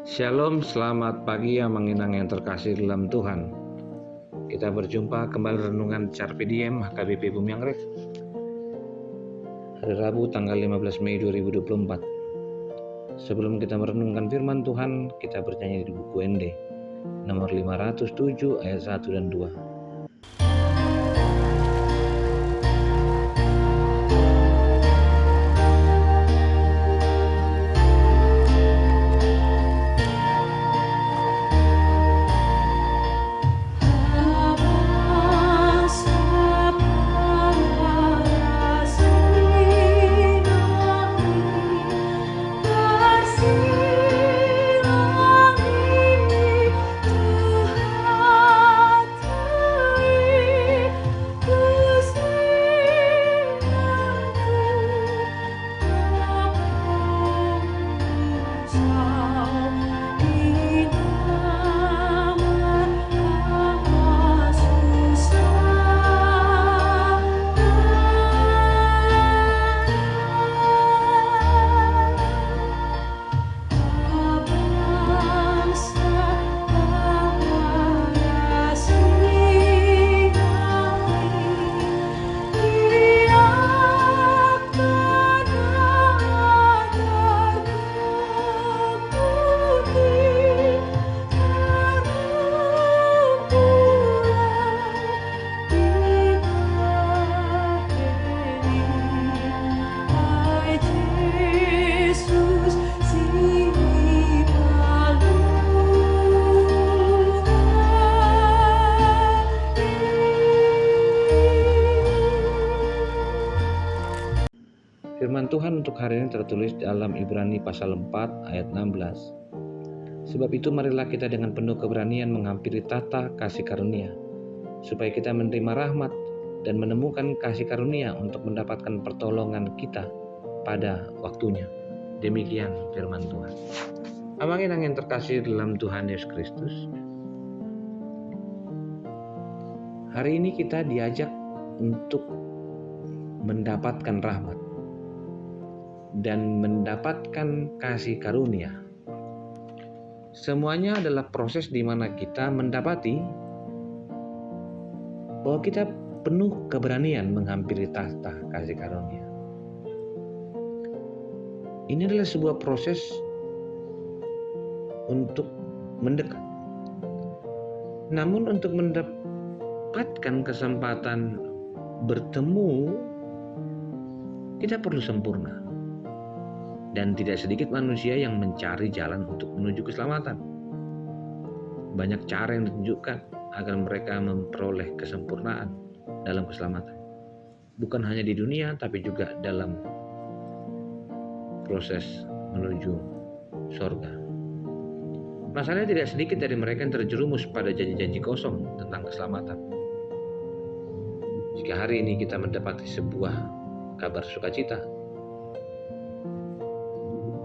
Shalom, selamat pagi yang terkasih dalam Tuhan. Kita berjumpa kembali renungan Carpe Diem HKBP Bumi Anggrek. Hari Rabu tanggal 15 Mei 2024. Sebelum kita merenungkan firman Tuhan, kita bernyanyi di buku ND nomor 507 ayat 1 dan 2. Firman Tuhan untuk hari ini tertulis dalam Ibrani pasal 4 ayat 16. Sebab itu marilah kita dengan penuh keberanian menghampiri tahta kasih karunia, supaya kita menerima rahmat dan menemukan kasih karunia untuk mendapatkan pertolongan kita pada waktunya. Demikian firman Tuhan. Abang yang terkasih dalam Tuhan Yesus Kristus, hari ini kita diajak untuk mendapatkan rahmat dan mendapatkan kasih karunia. Semuanya adalah proses di mana kita mendapati bahwa kita penuh keberanian menghampiri tahta kasih karunia. Ini adalah sebuah proses untuk mendekat. Namun untuk mendapatkan kesempatan bertemu, kita perlu sempurna. Dan tidak sedikit manusia yang mencari jalan untuk menuju keselamatan. Banyak cara yang ditunjukkan agar mereka memperoleh kesempurnaan dalam keselamatan. Bukan hanya di dunia, tapi juga dalam proses menuju surga. Masalahnya tidak sedikit dari mereka yang terjerumus pada janji-janji kosong tentang keselamatan. Jika hari ini kita mendapati sebuah kabar sukacita,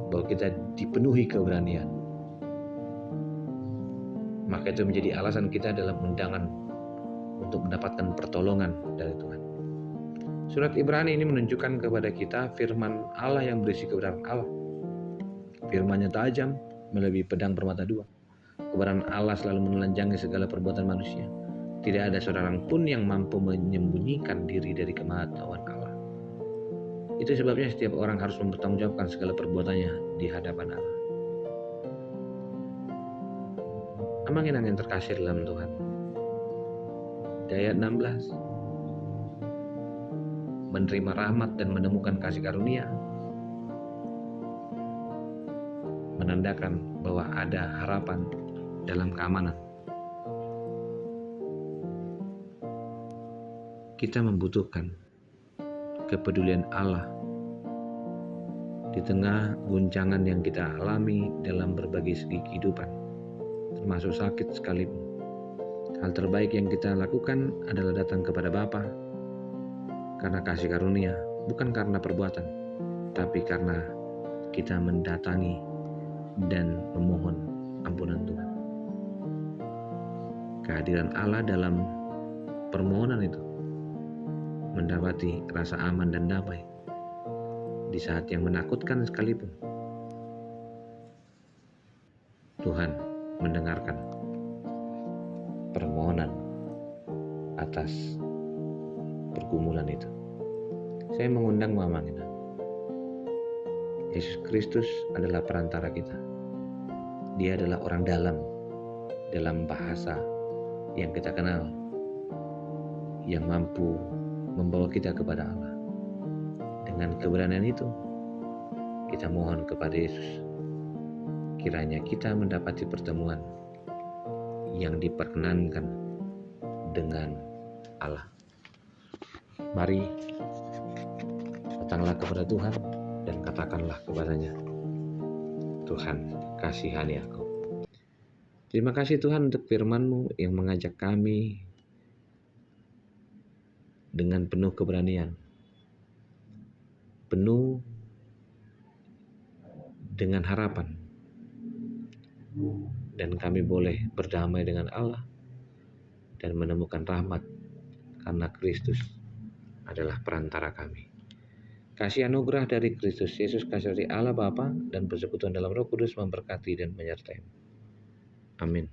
bahwa kita dipenuhi keberanian, maka itu menjadi alasan kita dalam undangan untuk mendapatkan pertolongan dari Tuhan. Surat Ibrani ini menunjukkan kepada kita firman Allah yang berisi kebenaran Allah. Firman-Nya tajam melebihi pedang bermata dua. Kebenaran Allah selalu menelanjangi segala perbuatan manusia. Tidak ada seorang pun yang mampu menyembunyikan diri dari kemahatauan Allah. Itu sebabnya setiap orang harus mempertanggungjawabkan segala perbuatannya di hadapan Allah. Amang yang terkasih dalam Tuhan. Di ayat 16, menerima rahmat dan menemukan kasih karunia menandakan bahwa ada harapan dalam keamanan. Kita membutuhkan kepedulian Allah di tengah guncangan yang kita alami dalam berbagai segi kehidupan, termasuk sakit sekalipun. Hal terbaik yang kita lakukan adalah datang kepada Bapa karena kasih karunia, bukan karena perbuatan, tapi karena kita mendatangi dan memohon ampunan Tuhan. Kehadiran Allah dalam permohonan itu mendapati rasa aman dan damai di saat yang menakutkan sekalipun. Tuhan mendengarkan permohonan atas pergumulan itu. Saya mengundang Mama kita. Yesus Kristus adalah perantara kita. Dia adalah orang dalam bahasa yang kita kenal, yang mampu membawa kita kepada Allah. Dengan keberanian itu, kita mohon kepada Yesus, kiranya kita mendapati pertemuan yang diperkenankan dengan Allah. Mari datanglah kepada Tuhan dan katakanlah kepadanya, Tuhan, kasihani aku. Terima kasih Tuhan untuk firman-Mu yang mengajak kami dengan penuh keberanian, penuh dengan harapan, dan kami boleh berdamai dengan Allah dan menemukan rahmat karena Kristus adalah perantara kami. Kasih anugerah dari Kristus Yesus, kasih dari Allah Bapa, dan persekutuan dalam Roh Kudus memberkati dan menyertai. Amin.